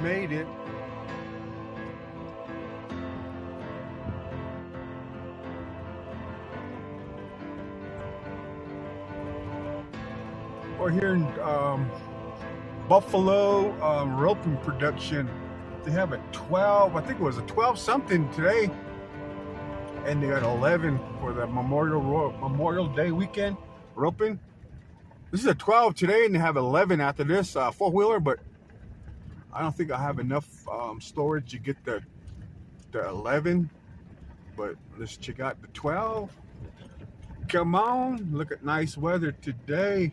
made it. We're here in Buffalo roping production. They have a 12, I think it was a 12 something today, and they got 11 for the Memorial Day weekend roping. This is a 12 today, and they have 11 after this four-wheeler, but I don't think I have enough storage to get the 11. But let's check out the 12. Come on, look at nice weather today.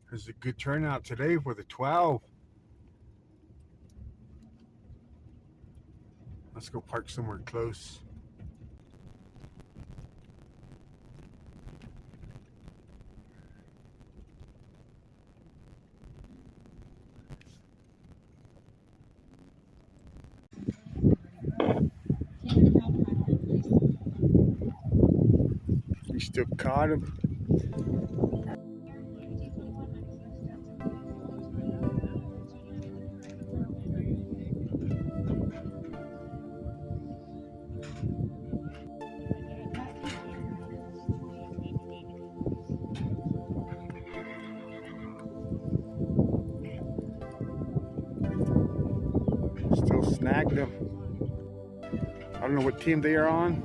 There's a good turnout today for the 12. Let's go park somewhere close. We still caught him. Still snagged them. I don't know what team they are on.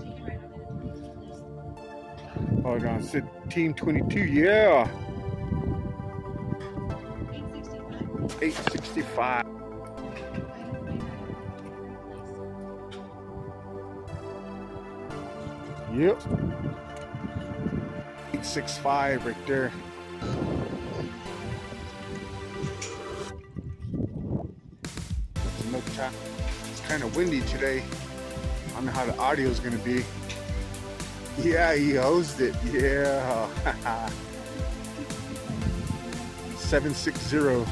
Hold on, it said team 22. Yeah. 865. Yep. 865 right there. It's kind of windy today. I don't know how the audio is going to be. Yeah, he hosed it. Yeah. 760.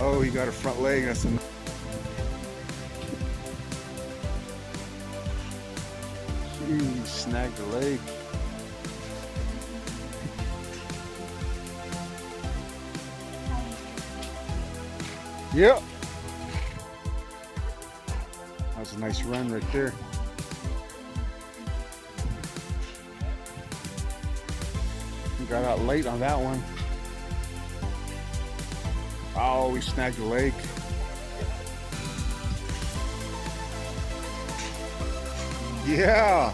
Oh, he got a front leg. That's enough. He snagged the leg. Yep. That was a nice run right there. He got out late on that one. Oh, we snagged the leg. Yeah.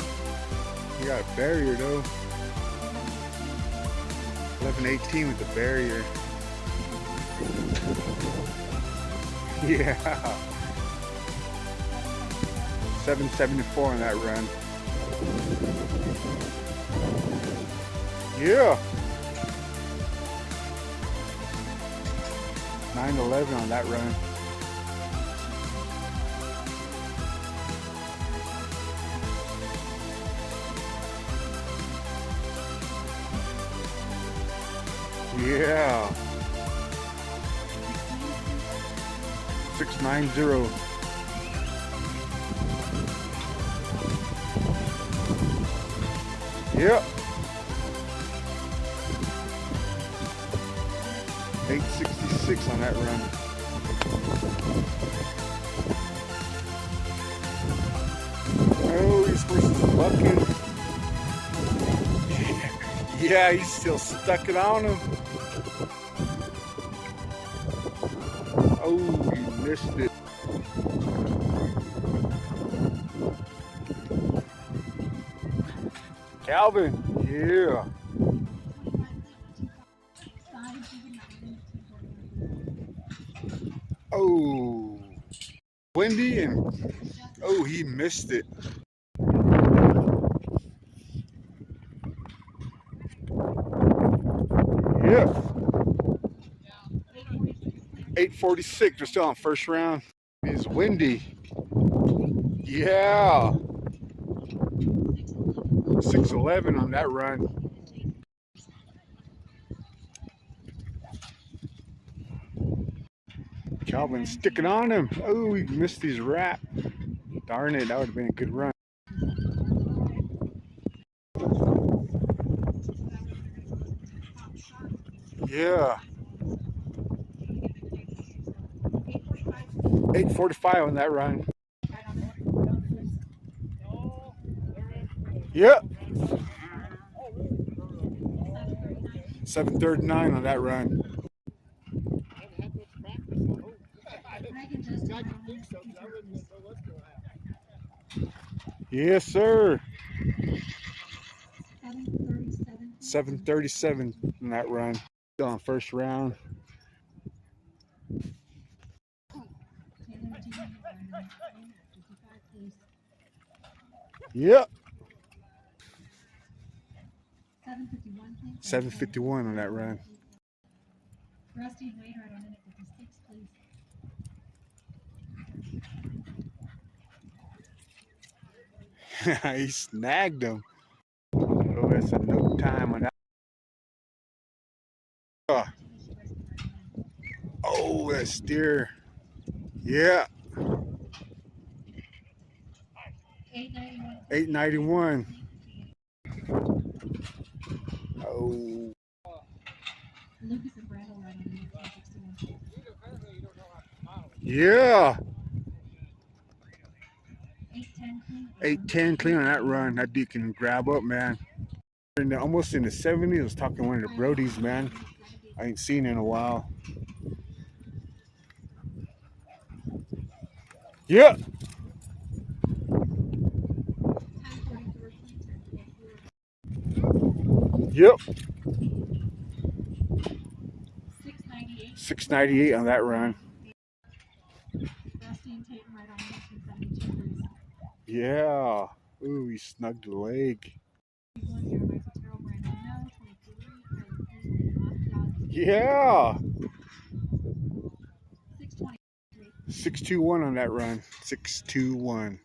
He got a barrier though. 1118 with the barrier. Yeah. 774 on that run. Yeah. 911 on that run. Yeah. 690. Yep. 866 on that run. Oh, this person's bucking. Yeah, he's still stuck it on him. Oh, you missed it. Calvin, yeah. Oh, windy and oh, he missed it. Yeah. 846, we're still on first round. It's windy. Yeah. 611 on that run. Calvin sticking on him. Oh, he missed his wrap. Darn it, that would have been a good run. Yeah. 8:45 on that run. Yep. 7:39 on that run. Yes, sir. 7:37 in that run. Still on first round. Yep. 7:51 on that run. Rusty Wade right on minute 56, please. He snagged him. Oh, that's a no time on that. Oh, that steer. Yeah. 891. Oh. Lucas and Brandon right on minute 461. Yeah. 810 clean on that run. That dude can grab up, man. Almost in the 70s. I was talking to one of the Brodies, man. I ain't seen in a while. Yeah. Yep. 698 on that run. Yeah. Ooh, he snugged the leg. Yeah. 621 on that run. 621.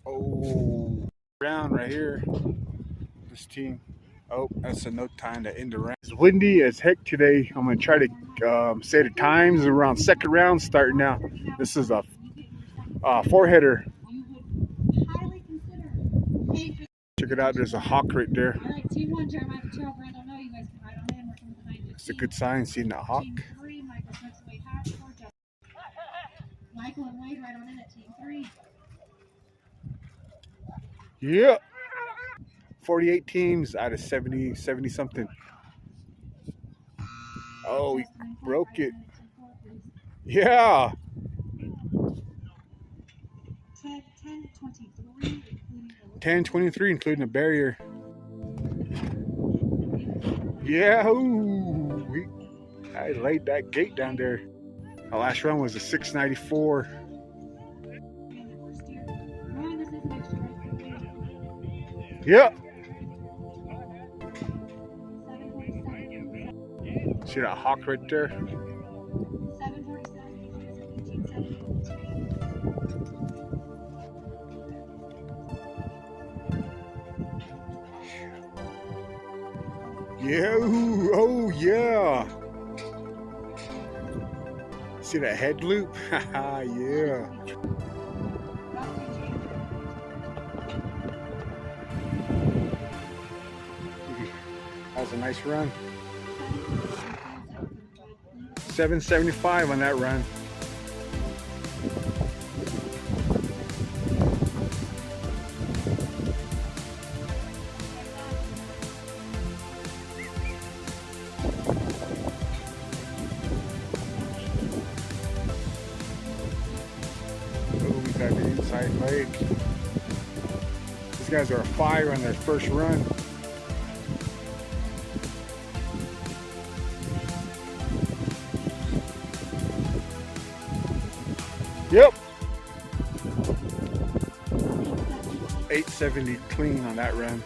Oh, round right here. This team. Oh, that's a no time to end the round. It's windy as heck today. I'm gonna try to say the times around second round starting now. This is a four-header. Check it out. There's a hawk right there. It's a good sign seeing that hawk. Michael and Wade right on in at team 3. Yeah. 48 teams out of 70 something. Oh, he broke it. Yeah. 10:23, including the barrier. Yeah. Ooh, I laid that gate down there. My last run was a 694. Yep. See that hawk right there? Yeah. Ooh, oh, yeah. See that head loop? Haha, yeah. That was a nice run. 775 on that run. Oh, we got the inside leg. These guys are a fire on their first run. Yep. 870 clean on that run.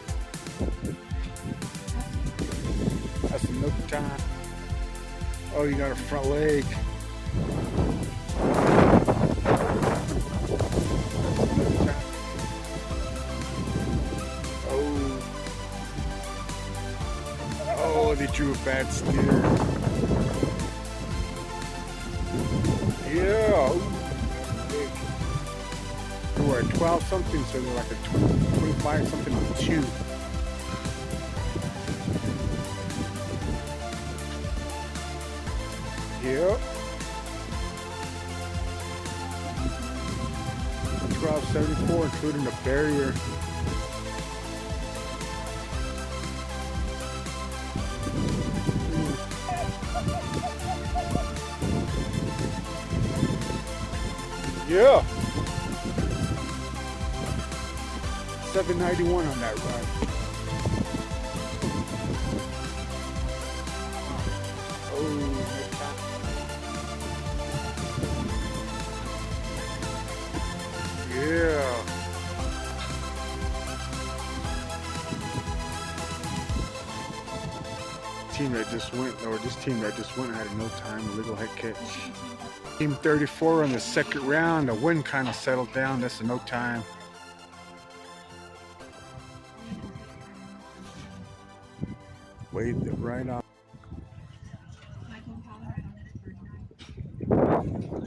That's enough time. Oh, you got a front leg. Oh. they drew a bad steer. Yeah. Ooh, big. They were at 12 something, so they're like a 20, 25 something on 2. Yep. 1274, including the barrier. Yeah. 791 on that run. Yeah. Team that just went, or this team that just went had no time, a little head catch. Team 34 on the second round, the wind kind of settled down, that's a no time. Waved it right off. Michael Power on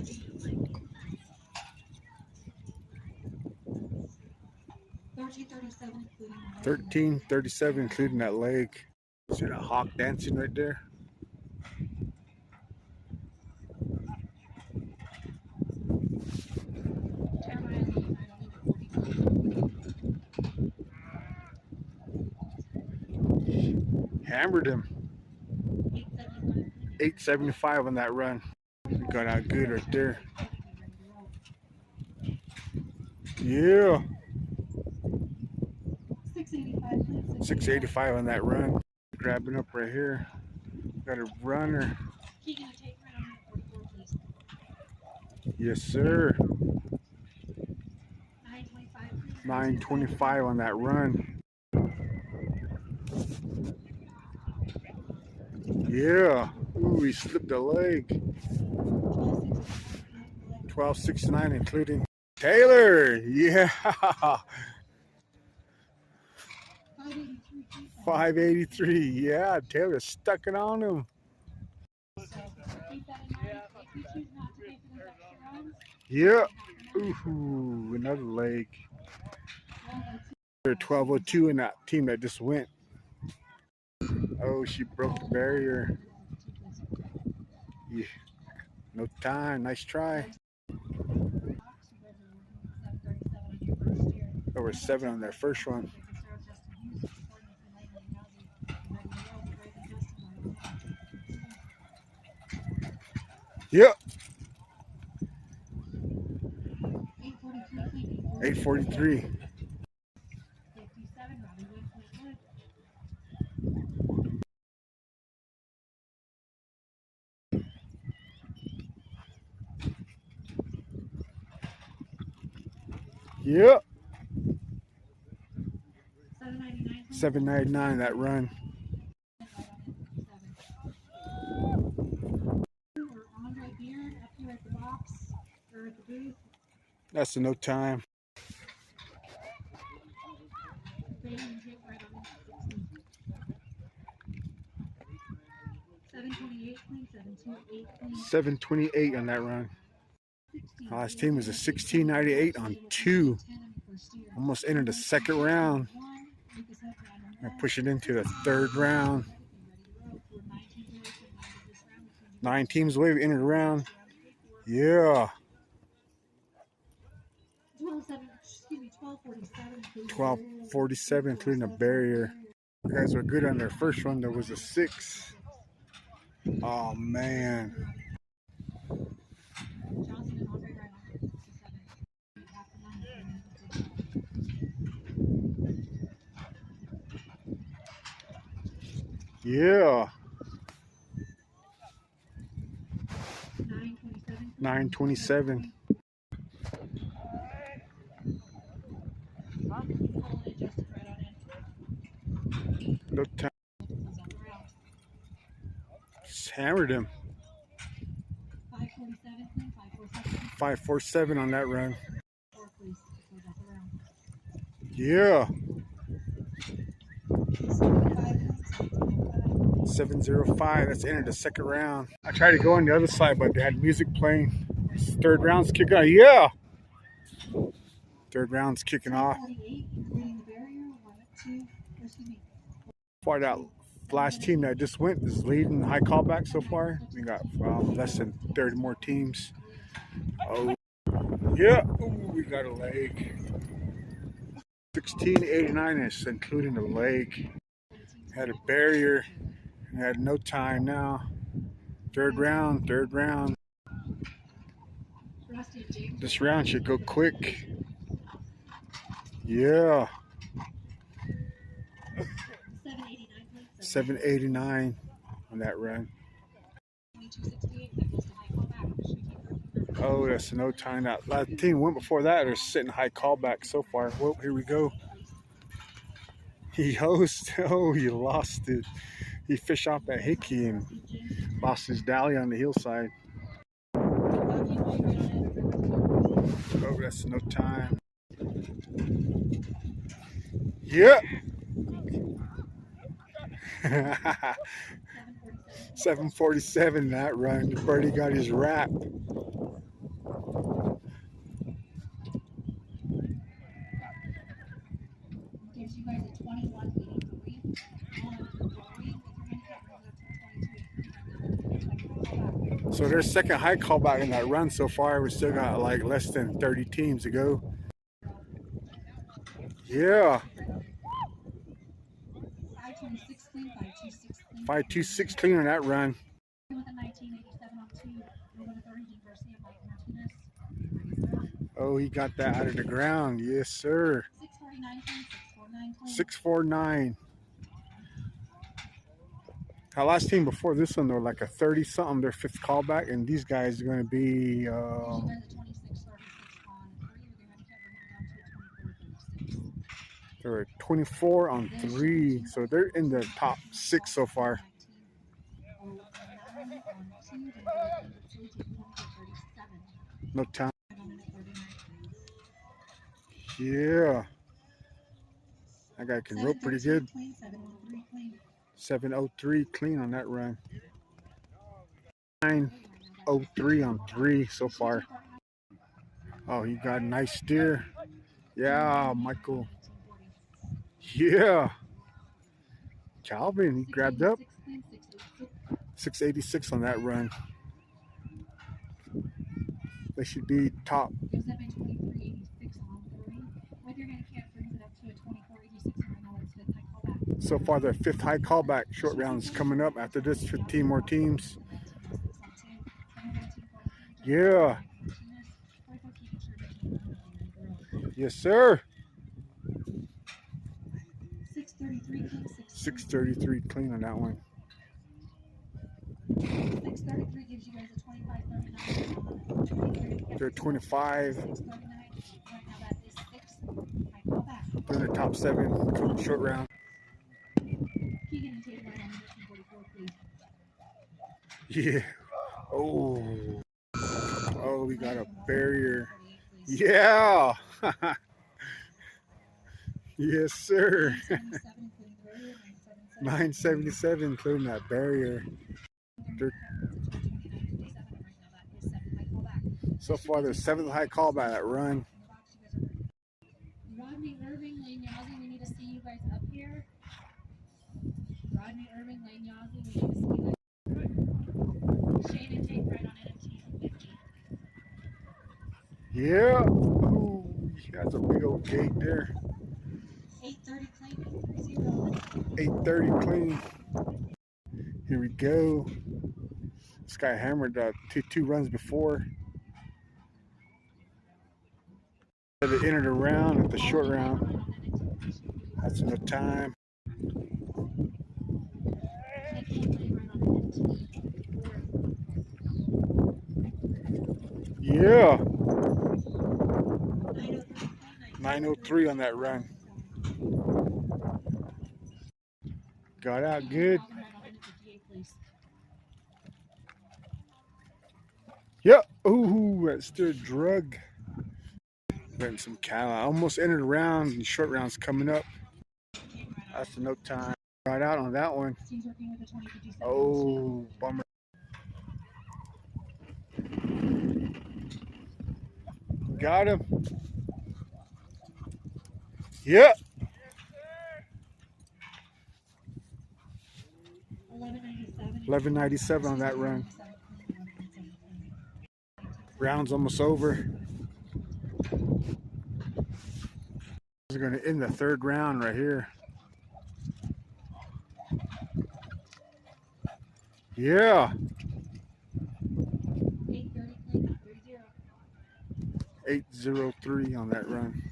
1337, including that leg. See that hawk dancing right there? Hammered him. 875 on that run. Got out good right there. Yeah. 685 on that run. Grabbing up right here. Got a runner. Yes, sir. 925 on that run. Yeah. Ooh, he slipped a leg. 1269, including Taylor. Yeah. 583. Yeah, Taylor stuck it on him. Yeah. Ooh, another leg. 1202 in that team that just went. Oh, she broke the barrier. Yeah. No time. Nice try. Over 7 on their first one. Yep. 843. Yep. 799 that run. That's a no time. $728 on that run. Last team was a 1698 on 2. Almost entered the second round. And push it into the third round. 9 teams away, we entered the round. Yeah. 1247, including a barrier. You guys were good on their first one. There was a 6. Oh man. Yeah. 927. No time. Just hammered him. 547 on that run. Yeah. 7:05. That's entered the second round. I tried to go on the other side, but they had music playing. Third round's kicking off. Yeah. Third round's kicking off. Far that last team that just went is leading the high callback so far. We got less than 30 more teams. Oh, yeah. Ooh, we got a leg. 1689 is including the leg. Had a barrier. Had no time now. Third round. This round should go quick. Yeah. 789 on that run. Oh, that's no time. That team went before that. They're sitting high callback so far. Well, here we go. He hosts. Oh, he lost it. He fished off that hickey and lost his dally on the hillside. Oh, that's no time. Yeah. 7:47 that run. Birdie got his wrap. Gives you guys a 21.83. So there's second high callback in that run so far. We still got like less than 30 teams to go. Yeah. 526 clean on that run. Oh, he got that out of the ground. Yes, sir. 649. Our last team before this one, they were like a 30-something, their fifth callback, and these guys are going to be they're 24 on 3, so they're in the top 6 so far. No time. Yeah. That guy can rope pretty good. 703 clean on that run. 903 on 3 so far. Oh, he got a nice steer. Yeah, Michael. Yeah. Calvin, he grabbed up. 686 on that run. They should be top. So far, the fifth high callback short round is coming up. After this, 15 more teams. Yeah. Yes, sir. 633 clean on that one. 633 gives you guys a 25.39. They're 25. Right now that is 6. I call back. They're in the top 7 short round. Keegan and Tate right on 44, please. Yeah. Oh. Oh, we got a barrier. Yeah. Yes, sir. 977, including that barrier. So far, there's 7th high callback that run. Rodney Irving, Lane Yazzie, we need to see you guys up here. Rodney Irving, Lane Yazzie, we need to see you guys. Shane and Tate right on NFT 50. Yeah. Ooh, that's a big old gate there. 830 clean. 830 clean. Here we go. This guy hammered two runs before. They entered a round at the short round. That's enough time. Yeah. 903 on that run. Got out good. Yep. Ooh, that's still drug. Getting some cattle. I almost entered a round, and short rounds coming up. That's no time. got out on that one. Team's working with the 2057. Oh, bummer. Got him. Yep. 1197 on that run. Round's almost over. We're going to end the third round right here. Yeah. 803 on that run.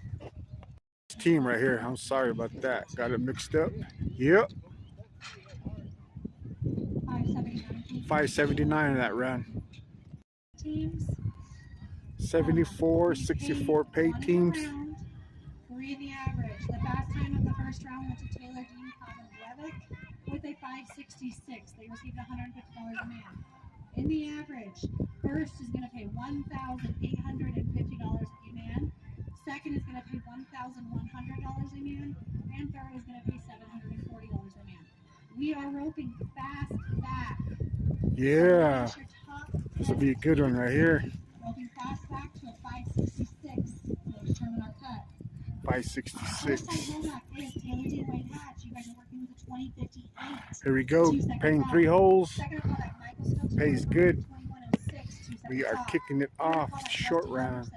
This team right here, I'm sorry about that. Got it mixed up. Yep. 579 on that run. Teams. 74, 64 paid teams. 3 in the average. The fast time of the first round went to Taylor Dean Kovalevic with a 566. They received $150 a man. In the average, first is going to pay $1,850 a man. Second is going to pay $1,100 a man. And third is going to pay $740 a man. We are roping fast back. Yeah. So this will be a good one right here. Roping fast back to a 566. We'll determine our cut. 566. First time rollback is Taylor Dean White Hatch. You guys are working with a 2058. Here we go. Paying 3 holes. Second callback, Michael Stokes. Pays good. 2106. We are kicking it off. Short round.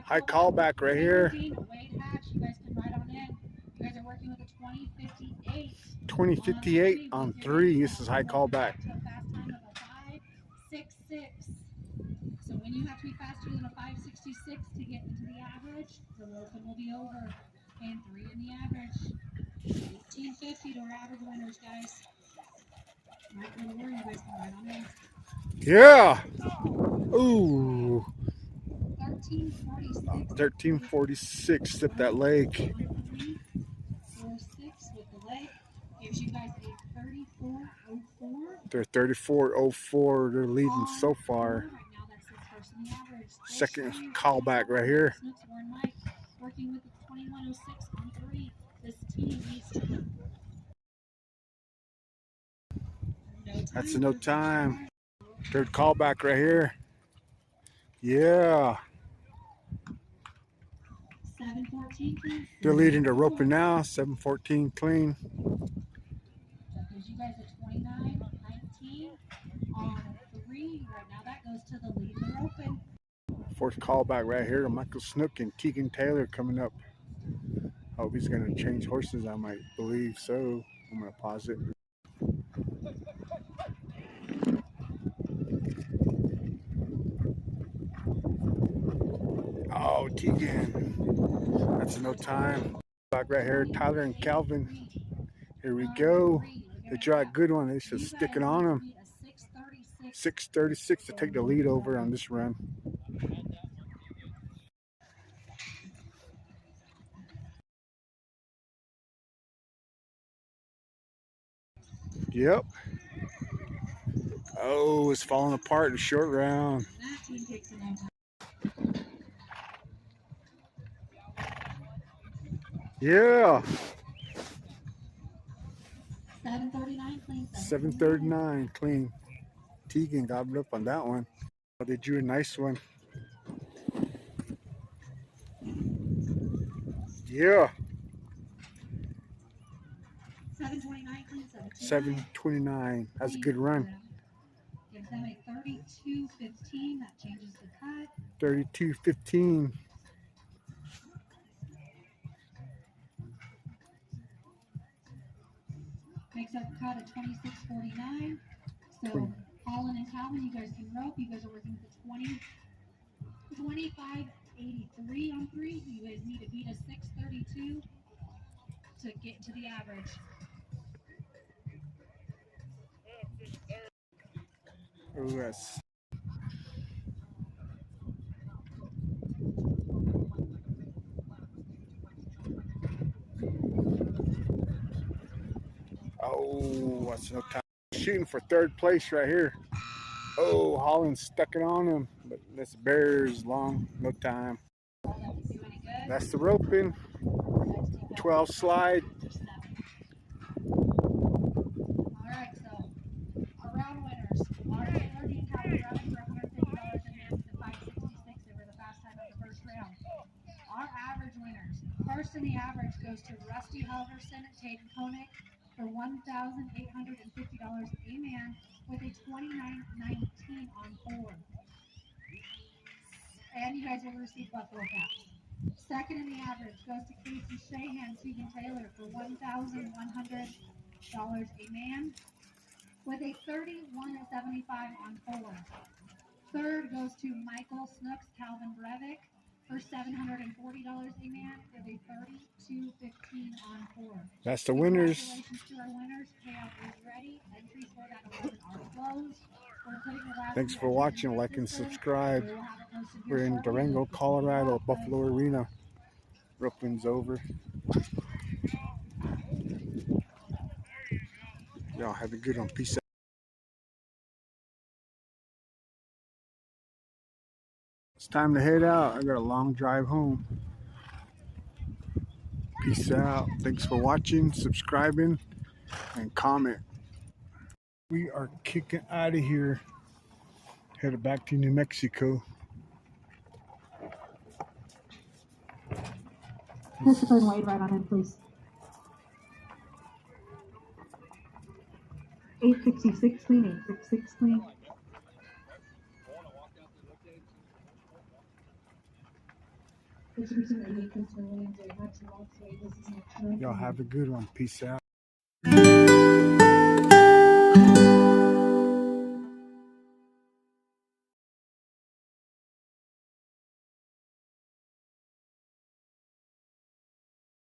High callback right here. Wade Hatch, you guys can ride on in. You guys are working with a 2058. 2058 on 3. This is high callback. To a fast time of a 566. So when you have to be faster than a 566 to get into the average, the roping will be over. And 3 in the average. 1850 to our average winners, guys. Not going to worry, you guys can ride on in. Yeah. Ooh. 1346. 1346. Slip that leg. 46 with the leg. Gives you guys a 3404. They're 3404. They're leading so far. Right now, that's the first in the average. Second callback right here. Snooks Warren Mike working with the 2106 on 3. This team needs to. That's a no time. Third callback right here. Yeah. 714 clean. They're leading to roping now. 714 clean. That gives you guys a 2919 on 3. Right now, that goes to the lead in the roping. Fourth callback right here. Michael Snook and Tegan Taylor coming up. Hope he's going to change horses. I might believe so. I'm going to pause it. Oh, Tegan. That's no time. Back right here, Tyler and Calvin. Here we go. They draw a good one. They should stick it on them. 636 to take the lead over on this run. Yep. Oh, it's falling apart in short round. Yeah. 739 clean. 739 clean. Tegan got it up on that one. Oh, they drew a nice one. Yeah. 729 clean. 729. That's a good run. Gives them a 32.15. That changes the cut. 32.15. Makes up cut at 26.49. So Colin and Calvin, you guys can rope. You guys are working with the 25.83 on 3. You guys need to beat a 6.32 to get to the average. Oh, yes. Oh, that's no time. Shooting for third place right here. Oh, Holland stuck it on him, but this bear is long. No time. That's the roping. 12 slide. Alright, so around winners. Our Taylor Dean Calvin Brevik for $150 and man with the 566. They were the fast time of the first round. Our average winners. First in the average goes to Rusty Halverson and Tatum Koenig for $1,850 a man with a 29.19 on 4. And you guys will receive Buffalo caps. Second in the average goes to Casey Shahan, Tegan Taylor for $1,100 a man with a 31.75 on 4. Third goes to Michael Snooks, Calvin Brevik for $740 a man with a 32.15 on 4. That's the winners. Congratulations to our winners. Payout is ready. Entries for that 11 are closed. We're putting the last Thanks two for entries watching. in Like the and system. subscribe. We will have it posted here We're in shortly. Durango, Colorado, Buffalo Arena. Roping's over. Y'all have a good one. Peace out. It's time to head out. I got a long drive home. Peace out. Thanks for watching, subscribing, and comment. We are kicking out of here. Headed back to New Mexico. Christopher and Wade, right on in, please. 866 clean, 866 clean. Y'all have a good one. Peace out.